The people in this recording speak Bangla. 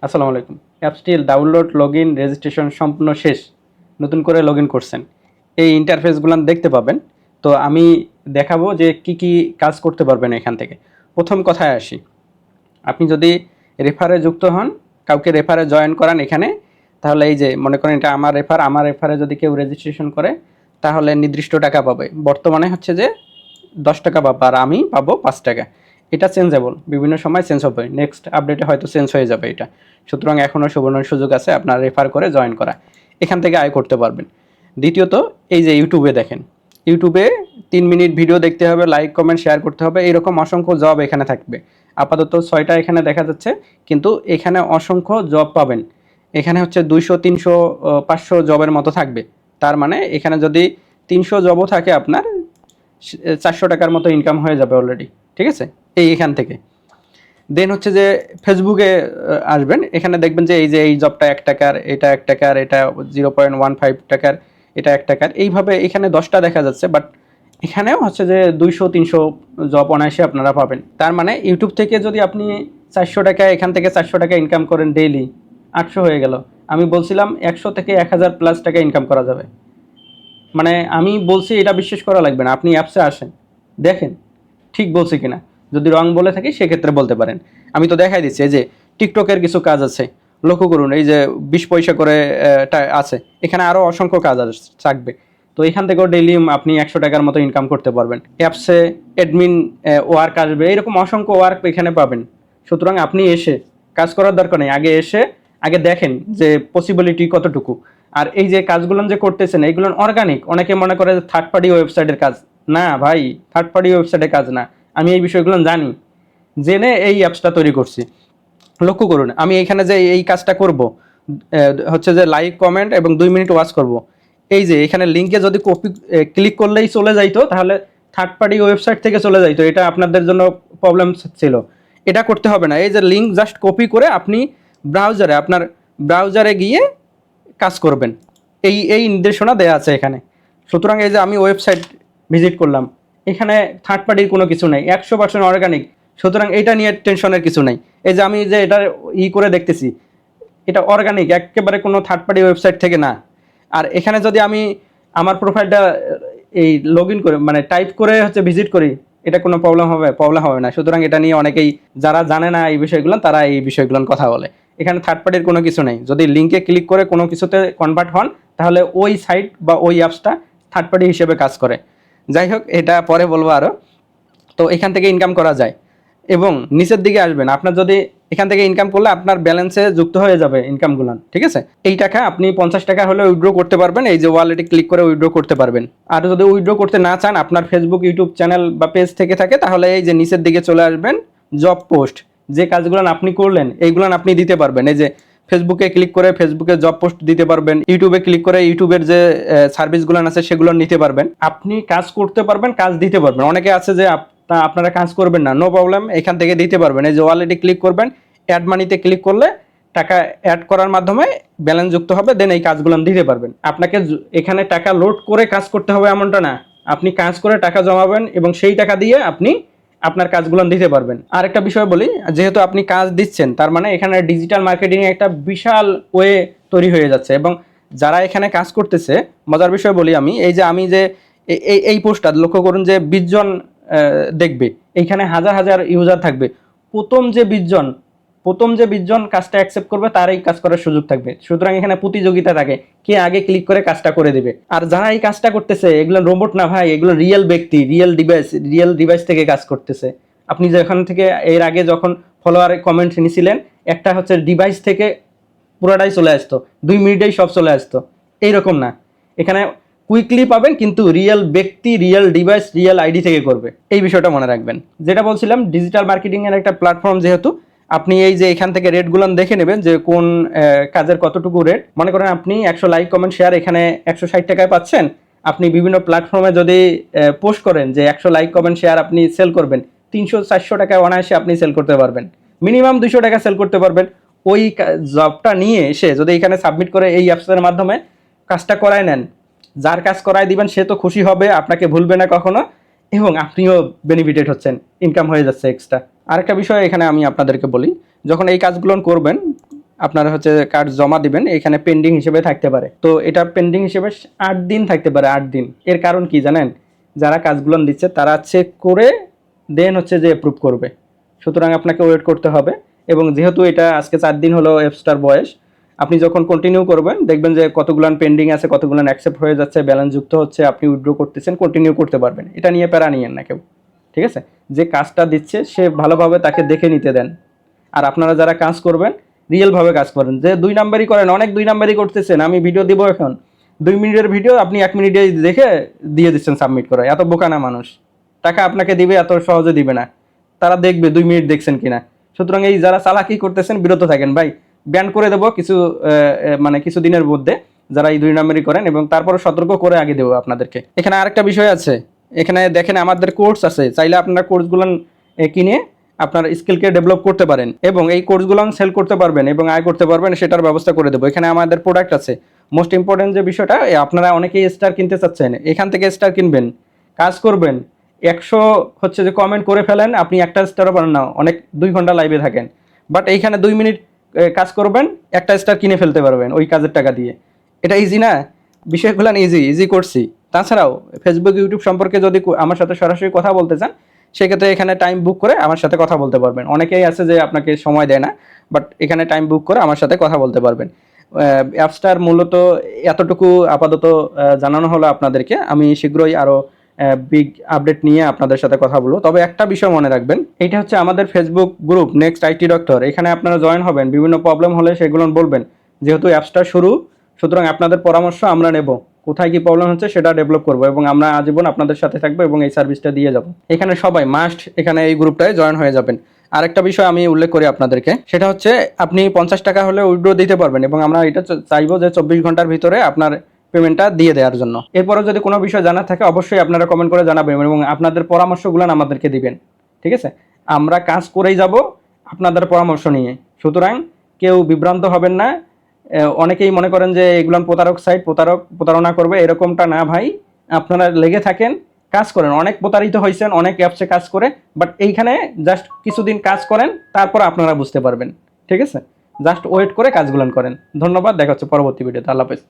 আসসালামু আলাইকুম। অ্যাপসটি ডাউনলোড, লগইন, রেজিস্ট্রেশন সম্পূর্ণ শেষ। নতুন করে লগইন করছেন। এই ইন্টারফেসগুলো দেখতে পাবেন। তো আমি দেখাবো যে কি কি কাজ করতে পারবেন এখান থেকে। প্রথম কথায় আসি। আপনি যদি রেফারে যুক্ত হন, কাউকে রেফারে জয়েন করান এখানে, তাহলে এই যে মনে করেন এটা আমার রেফারে যদি কেউ রেজিস্ট্রেশন করে তাহলে নির্দিষ্ট টাকা পাবে। বর্তমানে হচ্ছে যে 10 টাকা পাবো আর আমি পাবো 5 টাকা। এটা চেঞ্জেবল, বিভিন্ন সময় চেঞ্জ হবে, নেক্সট আপডেটে হয়তো চেঞ্জ হয়ে যাবে এটা। সুতরাং এখনও সুবর্ণ সুযোগ আছে আপনার রেফার করে জয়েন করা, এখান থেকে আয় করতে পারবেন। দ্বিতীয়ত, এই যে ইউটিউবে দেখেন, ইউটিউবে 3 মিনিট ভিডিও দেখতে হবে, লাইক কমেন্ট শেয়ার করতে হবে, এইরকম অসংখ্য জব এখানে থাকবে। আপাতত 6টা এখানে দেখা যাচ্ছে, কিন্তু এখানে অসংখ্য জব পাবেন। এখানে হচ্ছে 200, 300, 500 জবের মতো থাকবে। তার মানে এখানে যদি 300 জবও থাকে আপনার 400 টাকার মতো ইনকাম হয়ে যাবে অলরেডি। ঠিক আছে, এখান থেকে। দেন হচ্ছে যে ফেসবুকে আসবেন, এখানে দেখবেন যে এই যে এই জবটা 1 টাকার, এটা 1 টাকার, এটা 0.15 টাকার, এটা 1 টাকার, এইভাবে এখানে 10টা দেখা যাচ্ছে। বাট এখানেও হচ্ছে যে 200, 300 জব অনায়াসে আপনারা পাবেন। তার মানে ইউটিউব থেকে যদি আপনি 400 টাকা, এখান থেকে 400 টাকা ইনকাম করেন ডেইলি, 800 হয়ে গেল। আমি বলছিলাম 100 থেকে 1000 প্লাস টাকা ইনকাম করা যাবে। মানে আমি বলছি, এটা বিশ্বাস করা লাগবে না, আপনি অ্যাপসে আসেন, দেখেন ঠিক বলছি কিনা। যদি রং বলে থাকি সেক্ষেত্রে বলতে পারেন। আমি তো দেখাই দিচ্ছি, এই যে টিকটকের কিছু কাজ আছে, লক্ষ্য করুন, এই যে 20 পয়সা করে আছে। এখানে আরও অসংখ্য কাজ থাকবে। তো এখান থেকেও ডেইলি আপনি 100 টাকার মতো ইনকাম করতে পারবেন। অ্যাপসে অ্যাডমিন ওয়ার্ক আসবে, এরকম অসংখ্য ওয়ার্ক এখানে পাবেন। সুতরাং আপনি এসে কাজ করার দরকার নেই, আগে এসে আগে দেখেন যে পসিবিলিটি কতটুকু। আর এই যে কাজগুলো যে করতেছেন, এইগুলো অর্গানিক। অনেকে মনে করে থার্ড পার্টি ওয়েবসাইটের কাজ। না ভাই, থার্ড পার্টি ওয়েবসাইটের কাজ না। আমি এই বিষয়গুলো জানি, জেনে এই অ্যাপসটা তৈরি করছি। লক্ষ্য করুন, আমি এখানে যে এই কাজটা করব, হচ্ছে যে লাইক কমেন্ট এবং 2 মিনিট ওয়াচ করব। এই যে এখানে লিঙ্কে যদি কপি ক্লিক করলেই চলে যাইতো, তাহলে থার্ড পার্টি ওয়েবসাইট থেকে চলে যাইতো। এটা আপনাদের জন্য প্রবলেম ছিল। এটা করতে হবে না। এই যে লিঙ্ক জাস্ট কপি করে আপনি আপনার ব্রাউজারে গিয়ে কাজ করবেন। এই নির্দেশনা দেওয়া আছে এখানে। সুতরাং এই যে আমি ওয়েবসাইট ভিজিট করলাম, এখানে থার্ড পার্টির কোনো কিছু নেই, 100% অর্গানিক। সুতরাং এটা নিয়ে টেনশনের কিছু নেই। এই যে আমি যে এটা করে দেখতেছি, এটা অর্গানিক, একেবারে কোনো থার্ড পার্টি ওয়েবসাইট থেকে না। আর এখানে যদি আমি আমার প্রোফাইলটা এই লগ ইন করে, মানে টাইপ করে হচ্ছে ভিজিট করি, এটা কোনো প্রবলেম হবে না। সুতরাং এটা নিয়ে অনেকেই যারা জানে না এই বিষয়গুলো, তারা এই বিষয়গুলো কথা বলে। এখানে থার্ড পার্টির কোনো কিছু নেই। যদি লিঙ্কে ক্লিক করে কোনো কিছুতে কনভার্ট হন, তাহলে ওই সাইট বা ওই অ্যাপসটা থার্ড পার্টি হিসেবে কাজ করে। যাই হোক, এটা পরে বলবো আরও। তো এখান থেকে ইনকাম করা যায়। এবং নিচের দিকে আসবেন, আপনার যদি এখান থেকে ইনকাম করলে আপনার ব্যালেন্সে যুক্ত হয়ে যাবে ইনকামগুলো। ঠিক আছে, এই টাকা আপনি 50 টাকা হলে উইথড্র করতে পারবেন। এই যে ওয়ালেটে ক্লিক করে উইথড্র করতে পারবেন। আর যদি উইথড্র করতে না চান, আপনার ফেসবুক, ইউটিউব চ্যানেল বা পেজ থেকে থাকে, তাহলে এই যে নিচের দিকে চলে আসবেন, জব পোস্ট, যে কাজগুলো আপনি করলেন এইগুলো আপনি দিতে পারবেন। এই যে ফেসবুকে ক্লিক করে ফেসবুকে জব পোস্ট দিতে পারবেন, ইউটিউবে ক্লিক করে ইউটিউবের যে সার্ভিসগুলো আছে সেগুলো নিতে পারবেন। আপনি কাজ করতে পারবেন, কাজ দিতে পারবেন। অনেকে আছে যে আপনারা কাজ করবেন না, নো প্রবলেম, এখান থেকে দিতে পারবেন। এই যে ওয়ালেটে ক্লিক করবেন, অ্যাড মানিতে ক্লিক করলে টাকা অ্যাড করার মাধ্যমে ব্যালেন্স যুক্ত হবে, দেন এই কাজগুলো দিতে পারবেন। আপনাকে এখানে টাকা লোড করে কাজ করতে হবে এমনটা না, আপনি কাজ করে টাকা জমাবেন এবং সেই টাকা দিয়ে আপনি আপনার কাজগুলো দিতে পারবেন। আর একটা বিষয় বলি, যেহেতু আপনি কাজ দিচ্ছেন, তার মানে এখানে ডিজিটাল মার্কেটিং একটা বিশাল ওয়ে তৈরি হয়ে যাচ্ছে। এবং যারা এখানে কাজ করতেছে, মজার বিষয় বলি আমি, আমি যে এই পোস্টটা লক্ষ্য করুন যে 20 জন দেখবে, এইখানে হাজার হাজার ইউজার থাকবে। প্রথম যে 20 জন কাজটা অ্যাকসেপ্ট করবে, তার এই কাজ করার সুযোগ থাকবে। সুতরাং এখানে প্রতিযোগিতা থাকে, কে আগে ক্লিক করে কাজটা করে দেবে। আর যারা এই কাজটা করতেছে, এগুলো রোবট না ভাই, এগুলো রিয়েল ব্যক্তি, রিয়েল ডিভাইস থেকে কাজ করতেছে। আপনি যেখান থেকে এর আগে যখন ফলোয়ার কমেন্ট নিছিলেন, একটা হচ্ছে ডিভাইস থেকে পুরোটাই চলে আসতো, 2 মিনিটেই সব চলে আসতো। এইরকম না, এখানে কুইকলি পাবেন, কিন্তু রিয়েল ব্যক্তি, রিয়েল ডিভাইস, রিয়েল আইডি থেকে করবে। এই বিষয়টা মনে রাখবেন। যেটা বলছিলাম, ডিজিটাল মার্কেটিং এর একটা প্ল্যাটফর্ম যেহেতু, আপনি এই যে এখান থেকে রেটগুলো দেখে নেবেন যে কোন কাজের কতটুকু রেট। মনে করেন আপনি 100 লাইক কমেন্ট শেয়ার এখানে 160 টাকায় পাচ্ছেন। আপনি বিভিন্ন প্ল্যাটফর্মে যদি পোস্ট করেন যে 100 লাইক কমেন্ট শেয়ার আপনি সেল করবেন, 300-400 টাকায় অনায়াসে আপনি সেল করতে পারবেন। মিনিমাম 200 টাকা সেল করতে পারবেন। ওই জবটা নিয়ে এসে যদি এখানে সাবমিট করে এই অ্যাপসের মাধ্যমে কাজটা করায় নেন, যার কাজ করায় দিবেন সে তো খুশি হবে, আপনাকে ভুলবে না কখনো, এবং আপনিও বেনিফিটেড হচ্ছেন, ইনকাম হয়ে যাচ্ছে এক্সট্রা। আরেকটা বিষয় এখানে আমি আপনাদেরকে বলি, যখন এই কাজগুলো করবেন, আপনারা হচ্ছে কার্ড জমা দিবেন, এখানে পেন্ডিং হিসেবে থাকতে পারে। তো এটা পেন্ডিং হিসেবে 8 দিন থাকতে পারে, 8 দিন। এর কারণ কি জানেন? যারা কাজগুলো দিচ্ছে তারা চেক করে দেন হচ্ছে যে অ্যাপ্রুভ করবে, সুতরাং আপনাকে ওয়েট করতে হবে। এবং যেহেতু এটা আজকে 4 দিন হলো অ্যাপসটার বয়স, আপনি যখন কন্টিনিউ করবেন দেখবেন যে কতগুলান পেন্ডিং আছে, কতগুলান অ্যাকসেপ্ট হয়ে যাচ্ছে, ব্যালেন্স যুক্ত হচ্ছে, আপনি উইথড্র করতেছেন, কন্টিনিউ করতে পারবেন। এটা নিয়ে প্যারা নিয়েন না কেউ, ঠিক আছে? যে কাজটা দিচ্ছে সে ভালোভাবে তাকে দেখে নিতে দেন। আর আপনারা যারা কাজ করবেন রিয়েলভাবে কাজ করেন। যে 2 নাম্বারই করেন, অনেক 2 নাম্বারই করতেছেন। আমি ভিডিও দিব এখন 2 মিনিটের ভিডিও, আপনি 1 মিনিটে দেখে দিয়ে দিচ্ছেন সাবমিট করে। এত বোকা না মানুষ, টাকা আপনাকে দিবে এত সহজে দিবে না। তারা দেখবে 2 মিনিট দেখছেন কিনা। সুতরাং এই যারা চালাকি করতেছেন বিরত থাকেন ভাই, ব্যান করে দেবো কিছু মানে কিছু দিনের মধ্যে যারা এই 2 নাম্বারই করেন, এবং তারপরে সতর্ক করে আগে দেবো আপনাদেরকে। এখানে আরেকটা বিষয় আছে, এখানে দেখেন আমাদের কোর্স আছে, চাইলে আপনারা কোর্সগুলো কিনে আপনার স্কিলকে ডেভেলপ করতে পারেন এবং এই কোর্সগুলো সেল করতে পারবেন এবং আয় করতে পারবেন, সেটার ব্যবস্থা করে দেবো। এখানে আমাদের প্রোডাক্ট আছে। মোস্ট ইম্পর্টেন্ট যে বিষয়টা, আপনারা অনেকেই স্টার কিনতে চাচ্ছেন, এখান থেকে স্টার কিনবেন, কাজ করবেন, 100 হচ্ছে যে কমেন্ট করে ফেলেন, আপনি একটা স্টারও পারেন না, অনেক 2 ঘন্টা লাইভে থাকেন, বাট এইখানে 2 মিনিট কাজ করবেন, একটা স্টার কিনে ফেলতে পারবেন ওই কাজের টাকা দিয়ে। এটা ইজি না? বিষয়গুলো ইজি ইজি করছি। তাছাড়াও ফেসবুক ইউটিউব সম্পর্কে যদি আমার সাথে সরাসরি কথা বলতে চান, সেক্ষেত্রে এখানে টাইম বুক করে আমার সাথে কথা বলতে পারবেন। অনেকেই আছে যে আপনাকে সময় দেয় না, বাট এখানে টাইম বুক করে আমার সাথে কথা বলতে পারবেন। অ্যাপসটার মূলত এতটুকু আপাতত জানানো হলো আপনাদেরকে। আমি শীঘ্রই আরও বিগ আপডেট নিয়ে আপনাদের সাথে কথা বলবো। তবে একটা বিষয় মনে রাখবেন, এটা হচ্ছে আমাদের Facebook group next IT doctor. এখানে আপনারা জয়েন হবেন, বিভিন্ন প্রবলেম হলে সেগুলো বলবেন। যেহেতু অ্যাপসটা শুরু, সুতরাং আপনাদের পরামর্শ আমরা নেব, কোথায় কি প্রবলেম হচ্ছে সেটা ডেভেলপ করবো, এবং আমরা আজীবন আপনাদের সাথে থাকবো এবং এই সার্ভিসটা দিয়ে যাব। এখানে সবাই মাস্ট এখানে এই গ্রুপটায় জয়েন হয়ে যাবেন। আরেকটা বিষয় আমি উল্লেখ করি আপনাদেরকে, সেটা হচ্ছে আপনি 50 টাকা হলে উইথড্র দিতে পারবেন, এবং আমরা এটা চাইবো যে 24 ঘন্টার ভিতরে আপনার পেমেন্টটা দিয়ে দেওয়ার জন্য। এরপরও যদি কোনো বিষয় জানার থাকে অবশ্যই আপনারা কমেন্ট করে জানাবেন এবং আপনাদের পরামর্শগুলো আমাদেরকে দিবেন, ঠিক আছে? আমরা কাজ করেই যাব আপনাদের পরামর্শ নিয়ে, সুতরাং কেউ বিভ্রান্ত হবেন না। অনেকেই মনে করেন যে এগুলো প্রতারক সাইট, প্রতারণা করবে, এরকমটা না ভাই। আপনারা লেগে থাকেন, কাজ করেন। অনেক প্রতারিত হয়েছেন অনেক অ্যাপসে কাজ করে, বাট এইখানে জাস্ট কিছুদিন কাজ করেন, তারপর আপনারা বুঝতে পারবেন, ঠিক আছে? জাস্ট ওয়েট করে কাজগুলো করেন। ধন্যবাদ, দেখা হচ্ছে পরবর্তী ভিডিওতে। আল্লাহ হাফেজ।